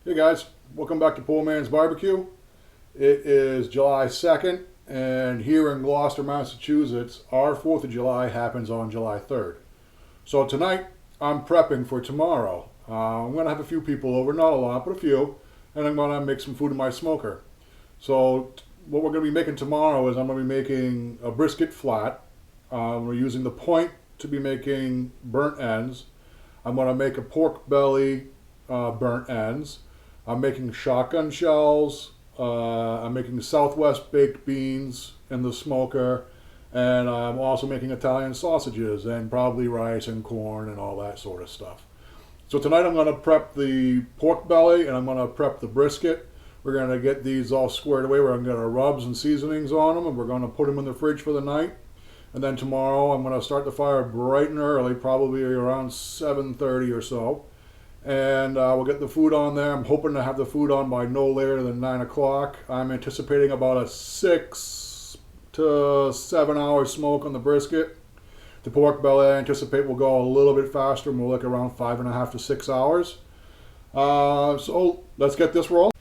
Hey guys, welcome back to Poor Man's Barbecue. It is July 2nd, and here in Gloucester, Massachusetts, our 4th of July happens on July 3rd. So tonight, I'm prepping for tomorrow. I'm going to have a few people over, not a lot, but a few, and I'm going to make some food in my smoker. So what we're going to be making tomorrow is I'm going to be making a brisket flat. We're using the point to be making burnt ends. I'm going to make a pork belly burnt ends. I'm making shotgun shells. I'm making Southwest baked beans in the smoker. And I'm also making Italian sausages and probably rice and corn and all that sort of stuff. So tonight I'm going to prep the pork belly and I'm going to prep the brisket. We're going to get these all squared away. We're going to get our rubs and seasonings on them, and we're going to put them in the fridge for the night. And then tomorrow I'm going to start the fire bright and early, probably around 7:30 or so. And we'll get the food on there. I'm hoping to have the food on by no later than 9 o'clock. I'm anticipating about a 6 to 7 hour smoke on the brisket. The pork belly I anticipate will go a little bit faster, more like around 5.5 to 6 hours. So let's get this rolling.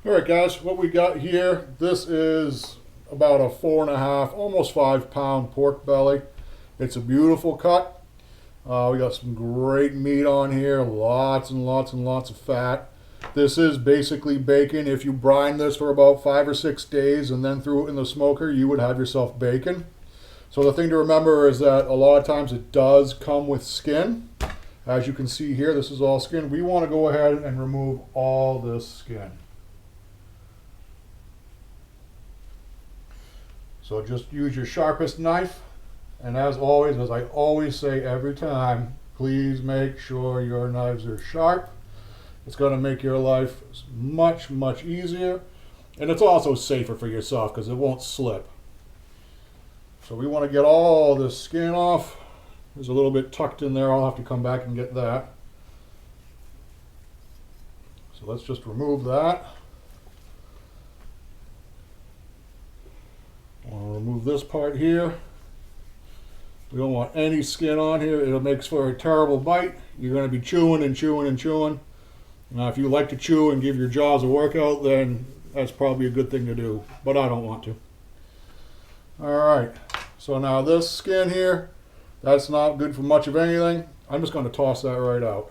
Alright guys, what we got here, this is about a 4.5, almost 5 pound pork belly. It's a beautiful cut. We got some great meat on here, lots and lots and lots of fat. This is basically bacon. If you brine this for about 5 or 6 days and then threw it in the smoker, you would have yourself bacon. So the thing to remember is that a lot of times it does come with skin. As you can see here, this is all skin. We want to go ahead and remove all this skin. So just use your sharpest knife. And as always, as I always say every time, please make sure your knives are sharp. It's going to make your life much, much easier. And it's also safer for yourself because it won't slip. So we want to get all this skin off. There's a little bit tucked in there. I'll have to come back and get that. So let's just remove that. I'll remove this part here. We don't want any skin on here. It makes for a terrible bite. You're going to be chewing and chewing and chewing. Now, if you like to chew and give your jaws a workout, then that's probably a good thing to do. But I don't want to. All right. So now this skin here, that's not good for much of anything. I'm just going to toss that right out.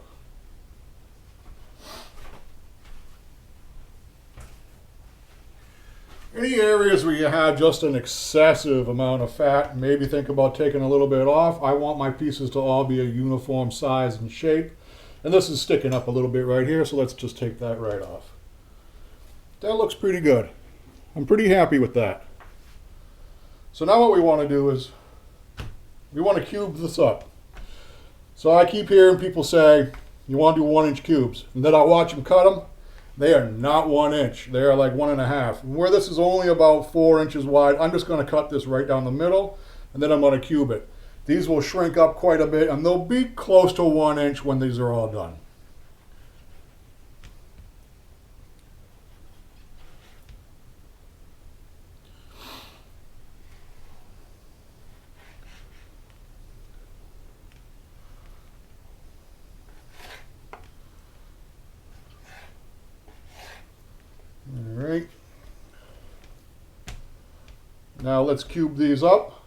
Any areas where you have just an excessive amount of fat, maybe think about taking a little bit off. I want my pieces to all be a uniform size and shape. And this is sticking up a little bit right here, so let's just take that right off. That looks pretty good. I'm pretty happy with that. So now what we want to do is, we want to cube this up. So I keep hearing people say, you want to do 1-inch cubes. And then I watch them cut them. They are not 1 inch. They are like 1.5. Where this is only about 4 inches wide, I'm just going to cut this right down the middle, and then I'm going to cube it. These will shrink up quite a bit, and they'll be close to 1 inch when these are all done. Alright, now let's cube these up.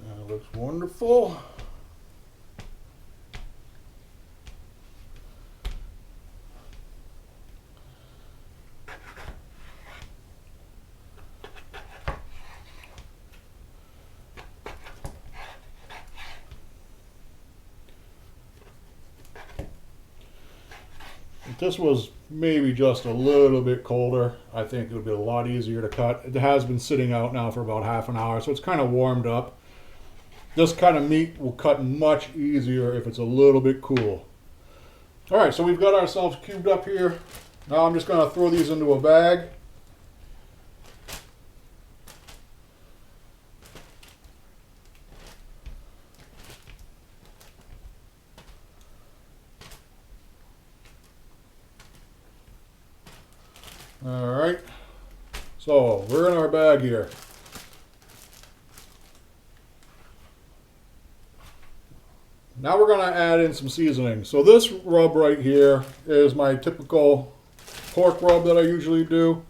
That looks wonderful. If this was maybe just a little bit colder, I think it would be a lot easier to cut. It has been sitting out now for about half an hour, so it's kind of warmed up. This kind of meat will cut much easier if it's a little bit cool. All right, so we've got ourselves cubed up here. Now I'm just going to throw these into a bag. So we're in our bag here. Now we're going to add in some seasoning. So this rub right here is my typical pork rub that I usually do.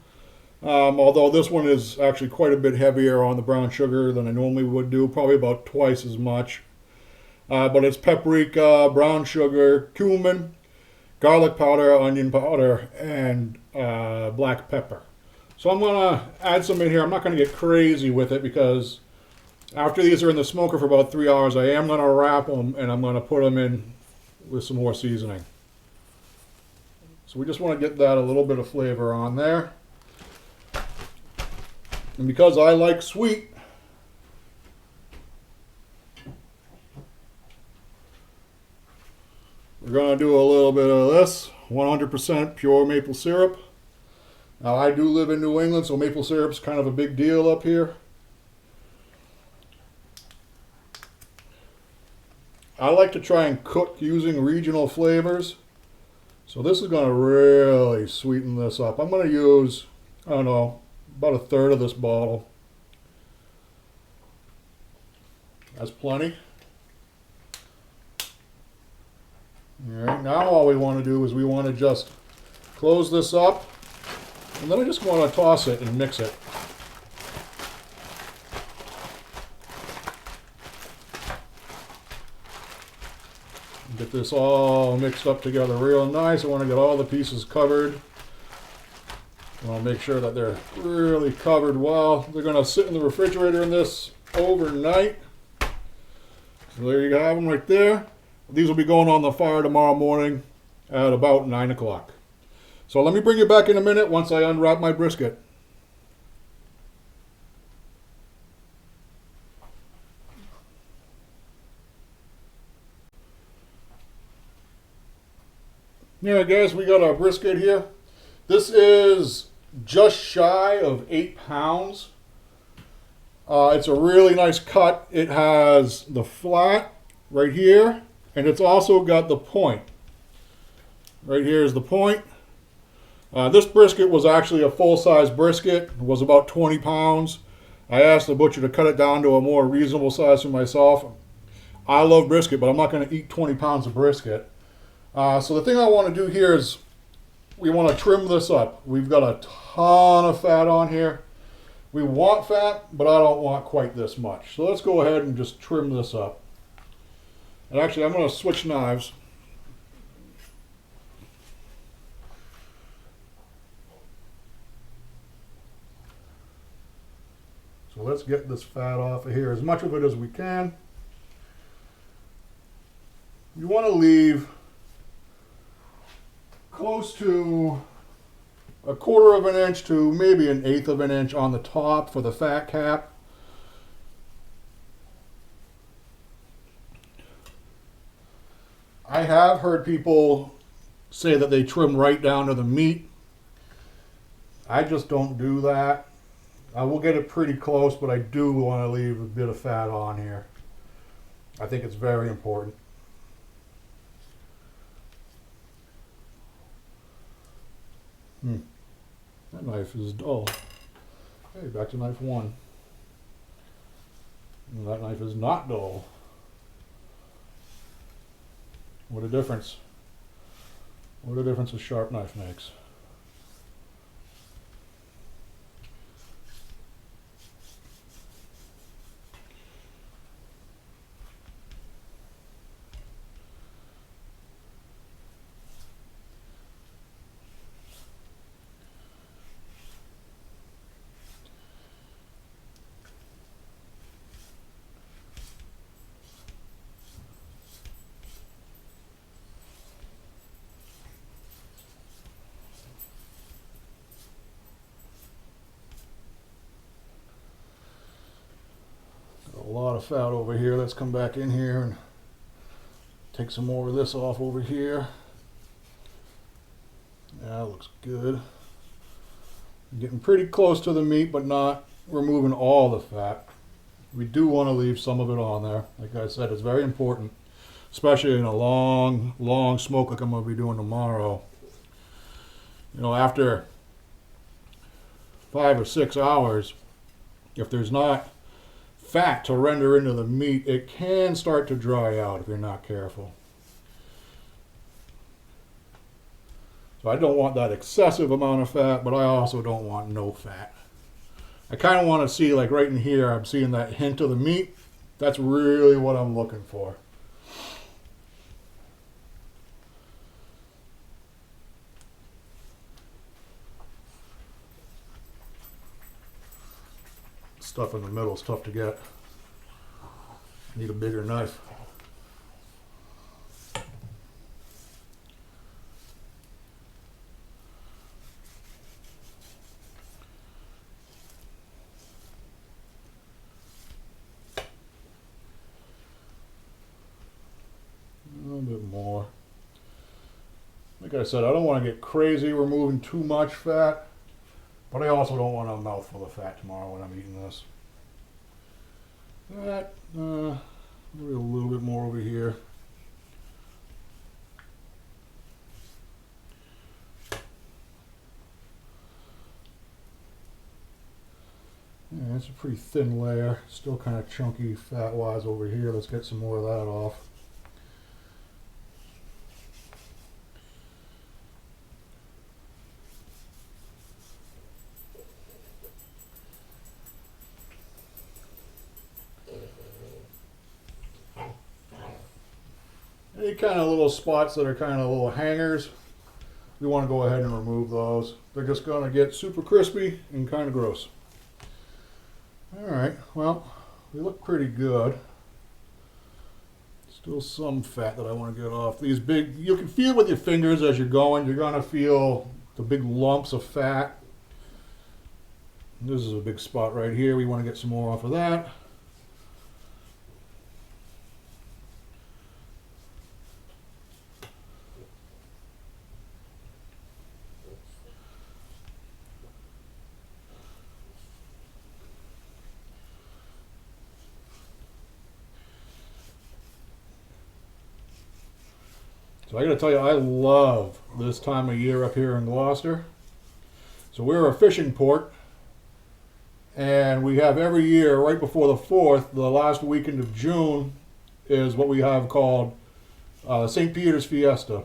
Although this one is actually quite a bit heavier on the brown sugar than I normally would do, probably about twice as much. But it's paprika, brown sugar, cumin, garlic powder, onion powder, and black pepper. So I'm going to add some in here. I'm not going to get crazy with it because after these are in the smoker for about 3 hours, I am going to wrap them and I'm going to put them in with some more seasoning. So we just want to get that a little bit of flavor on there. And because I like sweet, we're going to do a little bit of this 100% pure maple syrup. Now I do live in New England, so maple syrup's kind of a big deal up here. I like to try and cook using regional flavors. So this is going to really sweeten this up. I'm going to use, I don't know, about 1/3 of this bottle. That's plenty. Alright, now all we want to do is we want to just close this up. And then I just want to toss it and mix it. Get this all mixed up together real nice. I want to get all the pieces covered. I want to make sure that they're really covered well. They're going to sit in the refrigerator in this overnight. So there you have them right there. These will be going on the fire tomorrow morning at about 9 o'clock. So let me bring you back in a minute once I unwrap my brisket. Yeah, guys, we got our brisket here. This is just shy of 8 pounds. It's a really nice cut. It has the flat right here, and it's also got the point. Right here is the point. This brisket was actually a full-size brisket. It was about 20 pounds. I asked the butcher to cut it down to a more reasonable size for myself. I love brisket, but I'm not going to eat 20 pounds of brisket. So the thing I want to do here is we want to trim this up. We've got a ton of fat on here. We want fat, but I don't want quite this much. So let's go ahead and just trim this up. And actually, I'm going to switch knives. So let's get this fat off of here, as much of it as we can. You want to leave close to 1/4 of an inch to maybe 1/8 of an inch on the top for the fat cap. I have heard people say that they trim right down to the meat. I just don't do that. I will get it pretty close, but I do want to leave a bit of fat on here. I think it's very important. That knife is dull. Okay, back to knife 1. And that knife is not dull. What a difference. What a difference a sharp knife makes. A lot of fat over here. Let's come back in here and take some more of this off over here. Yeah, that looks good. Getting pretty close to the meat, but not removing all the fat. We do want to leave some of it on there. Like I said, it's very important, especially in a long, long smoke like I'm going to be doing tomorrow. You know, after 5 or 6 hours, if there's not fat to render into the meat, it can start to dry out if you're not careful. So I don't want that excessive amount of fat, but I also don't want no fat. I kind of want to see, like right in here, I'm seeing that hint of the meat. That's really what I'm looking for. Stuff in the middle is tough to get. Need a bigger knife. A little bit more. Like I said, I don't want to get crazy removing too much fat, but I also don't want a mouthful of fat tomorrow when I'm eating this. That, maybe a little bit more over here. Yeah, it's a pretty thin layer. Still kind of chunky fat-wise over here. Let's get some more of that off. Any kind of little spots that are kind of little hangers, we want to go ahead and remove those. They're just going to get super crispy and kind of gross. Alright, well, they look pretty good. Still some fat that I want to get off. These big, you can feel with your fingers as you're going. You're going to feel the big lumps of fat. This is a big spot right here. We want to get some more off of that. So I got to tell you, I love this time of year up here in Gloucester. So we're a fishing port, and we have every year, right before the 4th, the last weekend of June, is what we have called St. Peter's Fiesta.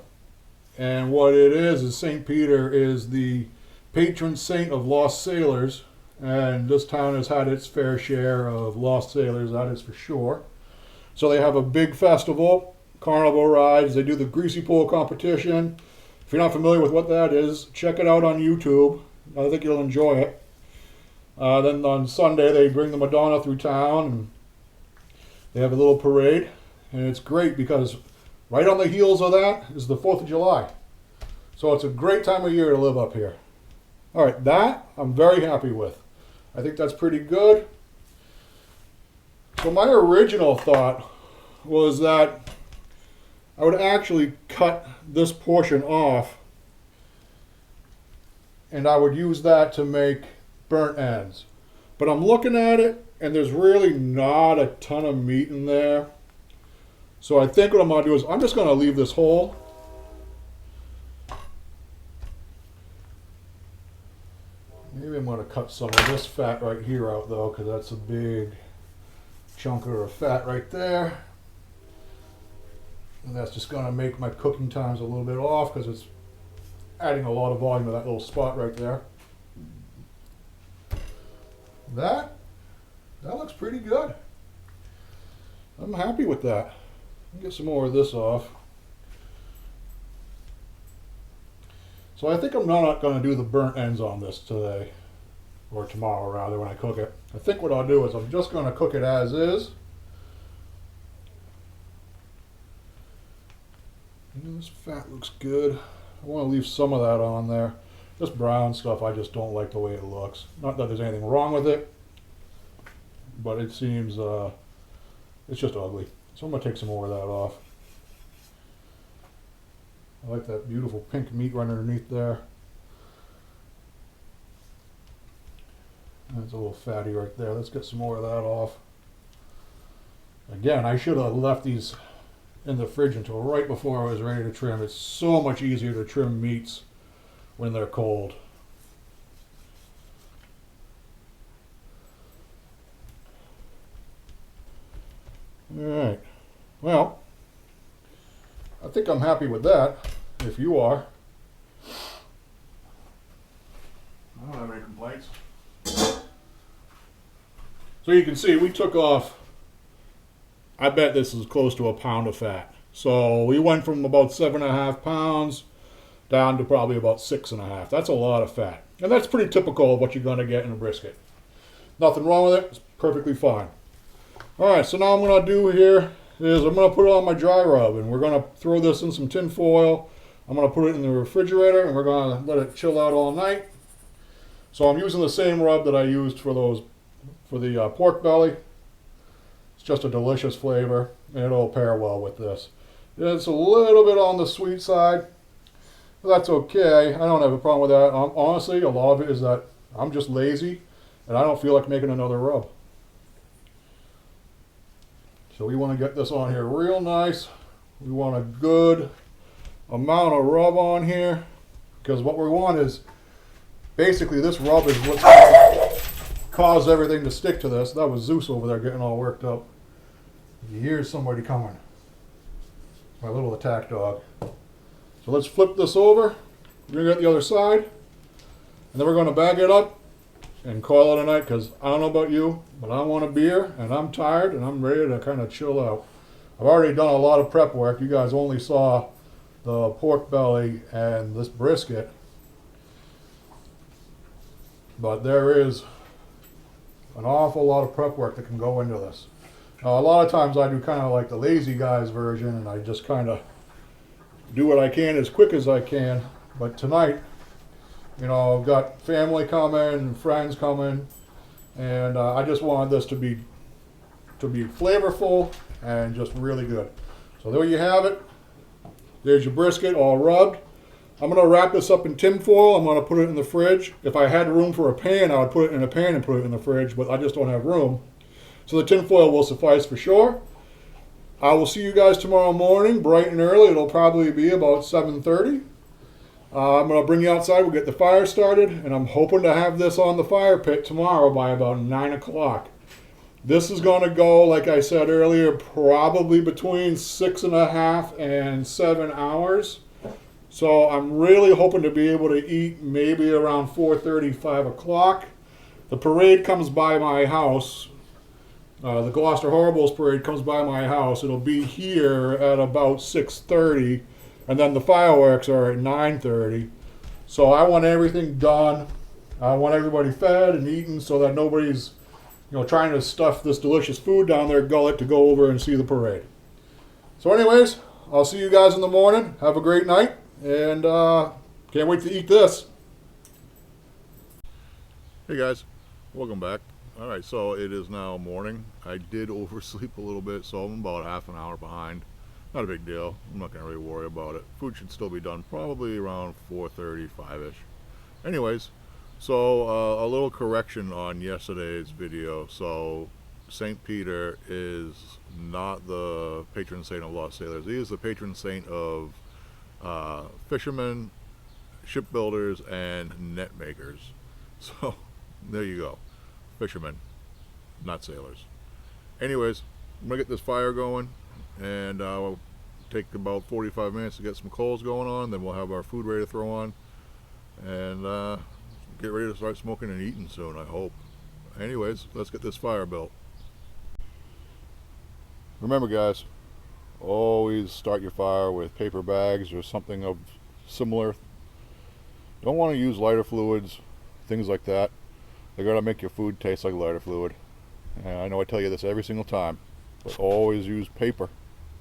And what it is St. Peter is the patron saint of lost sailors, and this town has had its fair share of lost sailors, that is for sure. So they have a big festival. Carnival rides, they do the greasy pole competition. If you're not familiar with what that is, check it out on YouTube. I think you'll enjoy it. Then on Sunday they bring the Madonna through town and they have a little parade, and it's great because right on the heels of that is the 4th of July. So it's a great time of year to live up here. Alright, that I'm very happy with. I think that's pretty good. So my original thought was that I would actually cut this portion off and I would use that to make burnt ends. But I'm looking at it and there's really not a ton of meat in there. So I think what I'm going to do is I'm just going to leave this whole. Maybe I'm going to cut some of this fat right here out though, because that's a big chunk of fat right there. And that's just going to make my cooking times a little bit off because it's adding a lot of volume to that little spot right there. That looks pretty good. I'm happy with that. I'll get some more of this off. So I think I'm not going to do the burnt ends on this today, or tomorrow rather when I cook it. I think what I'll do is I'm just going to cook it as is. This fat looks good. I want to leave some of that on there. This brown stuff, I just don't like the way it looks. Not that there's anything wrong with it, but it seems, it's just ugly. So I'm going to take some more of that off. I like that beautiful pink meat right underneath there. That's a little fatty right there. Let's get some more of that off. Again, I should have left these in the fridge until right before I was ready to trim. It's so much easier to trim meats when they're cold. Alright, well, I think I'm happy with that, if you are. I don't have any complaints. So you can see we took off, I bet this is close to a pound of fat. So we went from about 7.5 pounds down to probably about 6.5. That's a lot of fat. And that's pretty typical of what you're going to get in a brisket. Nothing wrong with it, it's perfectly fine. Alright, so now what I'm going to do here is I'm going to put it on my dry rub, and we're going to throw this in some tin foil. I'm going to put it in the refrigerator, and we're going to let it chill out all night. So I'm using the same rub that I used for the pork belly. It's just a delicious flavor, and it'll pair well with this. It's a little bit on the sweet side, but that's okay. I don't have a problem with that. Honestly, a lot of it is that I'm just lazy, and I don't feel like making another rub. So we want to get this on here real nice. We want a good amount of rub on here, because what we want is basically this rub is what's going to cause everything to stick to this. That was Zeus over there getting all worked up. You hear somebody coming. My little attack dog. So let's flip this over, bring it at the other side, and then we're going to bag it up and call it a night, because I don't know about you, but I want a beer, and I'm tired, and I'm ready to kind of chill out. I've already done a lot of prep work. You guys only saw the pork belly and this brisket, but there is an awful lot of prep work that can go into this. Now, a lot of times I do kind of like the lazy guys version, and I just kind of do what I can as quick as I can. But tonight, you know, I've got family coming and friends coming, and I just wanted this to be flavorful and just really good. So there you have it. There's your brisket all rubbed. I'm going to wrap this up in tin foil. I'm going to put it in the fridge. If I had room for a pan, I would put it in a pan and put it in the fridge, but I just don't have room. So the tin foil will suffice for sure. I will see you guys tomorrow morning, bright and early. It'll probably be about 7:30. I'm going to bring you outside. We'll get the fire started, and I'm hoping to have this on the fire pit tomorrow by about 9 o'clock. This is going to go, like I said earlier, probably between 6.5 and 7 hours. So I'm really hoping to be able to eat maybe around 4:30, 5 o'clock. The parade comes by my house. The Gloucester Horribles parade comes by my house. It'll be here at about 6:30, and then the fireworks are at 9:30. So I want everything done. I want everybody fed and eaten so that nobody's, you know, trying to stuff this delicious food down their gullet to go over and see the parade. So anyways, I'll see you guys in the morning. Have a great night, and can't wait to eat this. Hey guys, welcome back. Alright, so it is now morning. I did oversleep a little bit, so I'm about half an hour behind. Not a big deal. I'm not going to really worry about it. Food should still be done probably around 4:30, 5-ish. Anyways, so a little correction on yesterday's video. So St. Peter is not the patron saint of lost sailors. He is the patron saint of fishermen, shipbuilders, and net makers. So there you go. Fishermen, not sailors. Anyways, I'm gonna get this fire going, and we'll take about 45 minutes to get some coals going on. Then we'll have our food ready to throw on, and get ready to start smoking and eating soon, I hope. Anyways, let's get this fire built. Remember guys, always start your fire with paper bags or something of similar. Don't want to use lighter fluids, things like that. They're going to make your food taste like lighter fluid. And I know I tell you this every single time, but always use paper.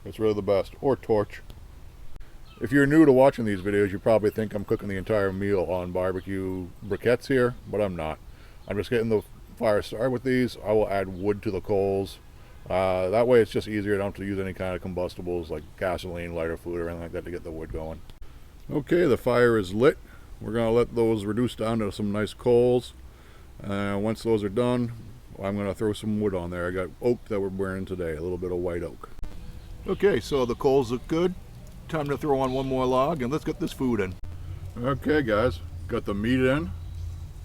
It's really the best. Or torch. If you're new to watching these videos, you probably think I'm cooking the entire meal on barbecue briquettes here, but I'm not. I'm just getting the fire started with these. I will add wood to the coals. That way it's just easier. I don't have to use any kind of combustibles like gasoline, lighter fluid, or anything like that to get the wood going. Okay, the fire is lit. We're going to let those reduce down to some nice coals. Once those are done, I'm going to throw some wood on there. I got oak that we're burning today, a little bit of white oak. Okay, so the coals look good. Time to throw on one more log, and let's get this food in. Okay guys, got the meat in,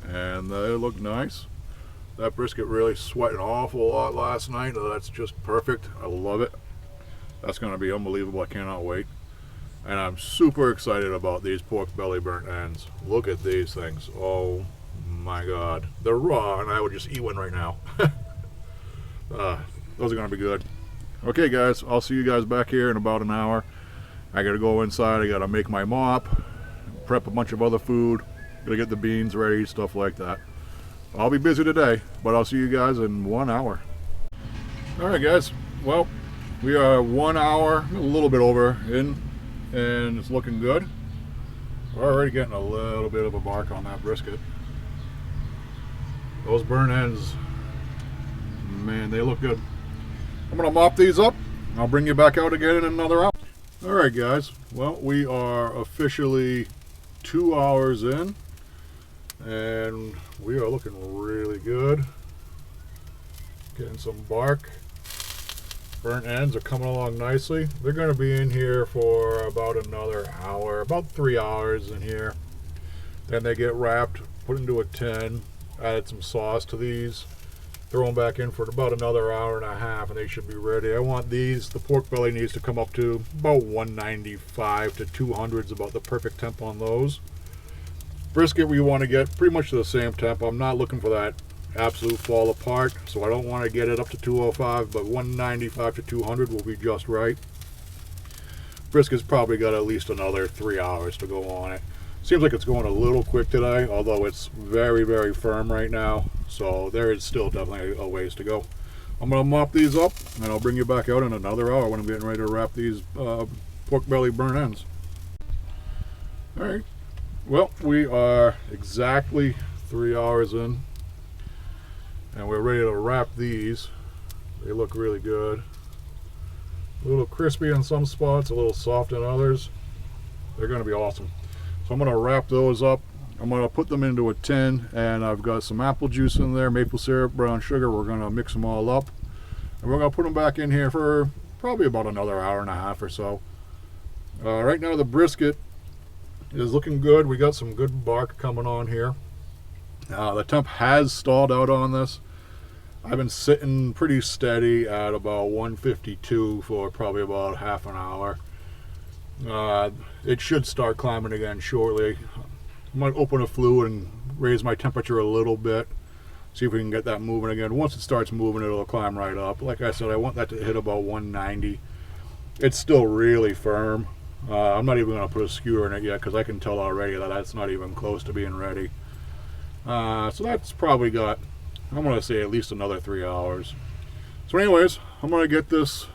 and they look nice. That brisket really sweat an awful lot last night. That's just perfect. I love it. That's going to be unbelievable. I cannot wait. And I'm super excited about these pork belly burnt ends. Look at these things. Oh my God. They're raw and I would just eat one right now. Those are going to be good. Okay guys, I'll see you guys back here in about an hour. I got to go inside. I got to make my mop, prep a bunch of other food. Got to get the beans ready, stuff like that. I'll be busy today, but I'll see you guys in 1 hour. Alright guys, well, we are 1 hour, a little bit over in, and it's looking good. We're already getting a little bit of a bark on that brisket. Those burnt ends, man, they look good. I'm going to mop these up. I'll bring you back out again in another hour. Alright guys, well, we are officially 2 hours in. And we are looking really good. Getting some bark. Burnt ends are coming along nicely. They're going to be in here for about another hour, about 3 hours in here. Then they get wrapped, put into a tin, added some sauce to these, throw them back in for about another hour and a half, and they should be ready. I want these, the pork belly needs to come up to about 195 to 200 is about the perfect temp on those. Brisket we want to get pretty much to the same temp. I'm not looking for that absolute fall apart, so I don't want to get it up to 205, but 195 to 200 will be just right. Brisket's probably got at least another 3 hours to go on it. Seems like it's going a little quick today, although it's very, very firm right now, so there is still definitely a ways to go. I'm going to mop these up, and I'll bring you back out in another hour when I'm getting ready to wrap these pork belly burnt ends. Alright. Well, we are exactly 3 hours in, and we're ready to wrap these. They look really good. A little crispy in some spots, a little soft in others. They're going to be awesome. So I'm going to wrap those up. I'm going to put them into a tin, and I've got some apple juice in there, maple syrup, brown sugar. We're going to mix them all up, and we're going to put them back in here for probably about another hour and a half or so. Right now the brisket is looking good. We got some good bark coming on here. The temp has stalled out on this. I've been sitting pretty steady at about 152 for probably about half an hour. It should start climbing again shortly. I'm going to open a flue and raise my temperature a little bit, see if we can get that moving again. Once it starts moving, it'll climb right up. Like I said, I want that to hit about 190. It's still really firm. I'm not even going to put a skewer in it yet because I can tell already that that's not even close to being ready. So that's probably got, I'm going to say at least another 3 hours. So anyways, I'm going to get this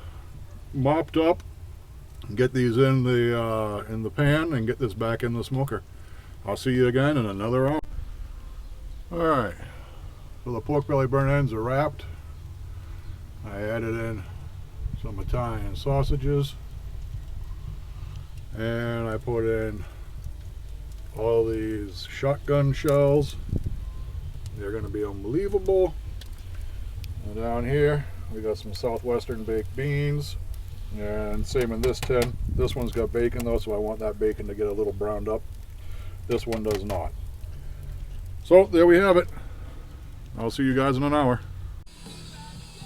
mopped up, get these in the pan, and get this back in the smoker. I'll see you again in another hour. Alright, so the pork belly burnt ends are wrapped. I added in some Italian sausages. And I put in all these shotgun shells. They're going to be unbelievable. And down here we got some southwestern baked beans, and same in this tin. This one's got bacon though, so I want that bacon to get a little browned up. This one does not. So there we have it. I'll see you guys in an hour.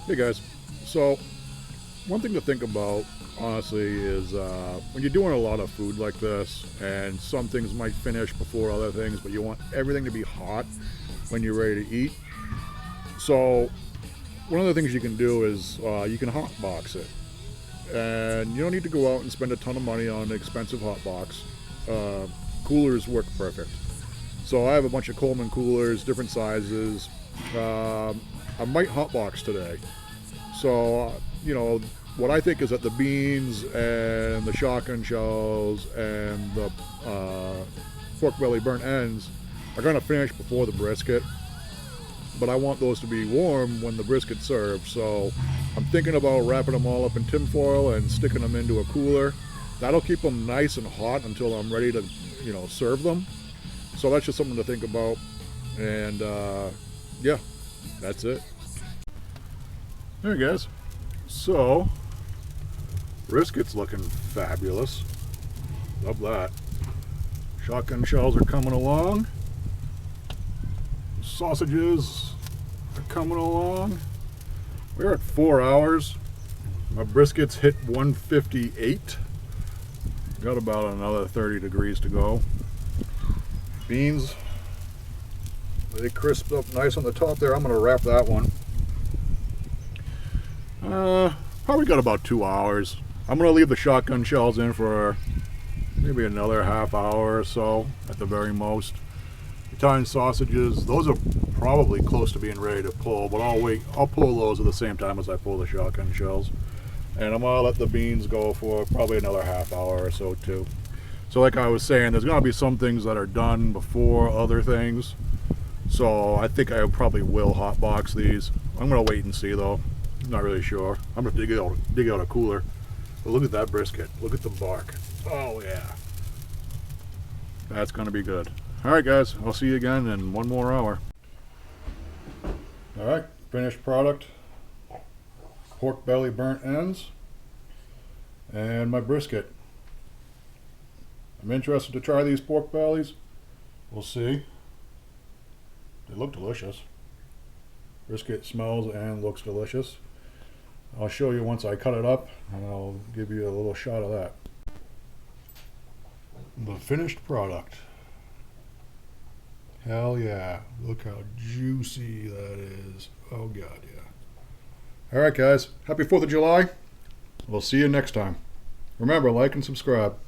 Hey guys, so one thing to think about honestly is when you're doing a lot of food like this, and some things might finish before other things, but you want everything to be hot when you're ready to eat. So one of the things you can do is you can hot box it, and you don't need to go out and spend a ton of money on an expensive hot box. Coolers work perfect. So I have a bunch of Coleman coolers, different sizes. I might hot box today. So you know, what I think is that the beans and the shotgun shells and the pork belly burnt ends are going to finish before the brisket, but I want those to be warm when the brisket's served. So I'm thinking about wrapping them all up in tin foil and sticking them into a cooler. That'll keep them nice and hot until I'm ready to, you know, serve them. So that's just something to think about. And yeah, that's it. There guys. So brisket's looking fabulous. Love that. Shotgun shells are coming along. Sausages are coming along. We're at 4 hours. My briskets hit 158. Got about another 30 degrees to go. Beans, they crisped up nice on the top there. I'm going to wrap that one. Probably got about 2 hours. I'm going to leave the shotgun shells in for maybe another half hour or so at the very most. Italian sausages, those are probably close to being ready to pull, but I'll wait. I'll pull those at the same time as I pull the shotgun shells. And I'm gonna let the beans go for probably another half hour or so too. So like I was saying, there's gonna be some things that are done before other things. So I think I probably will hotbox these. I'm gonna wait and see though. I'm not really sure. I'm gonna dig out a cooler. But look at that brisket. Look at the bark. Oh yeah. That's gonna be good. Alright guys, I'll see you again in one more hour. Alright, finished product. Pork belly burnt ends. And my brisket. I'm interested to try these pork bellies. We'll see. They look delicious. Brisket smells and looks delicious. I'll show you once I cut it up, and I'll give you a little shot of that. The finished product. Hell yeah. Look how juicy that is. Oh god, yeah. Alright guys, happy 4th of July. We'll see you next time. Remember, like and subscribe.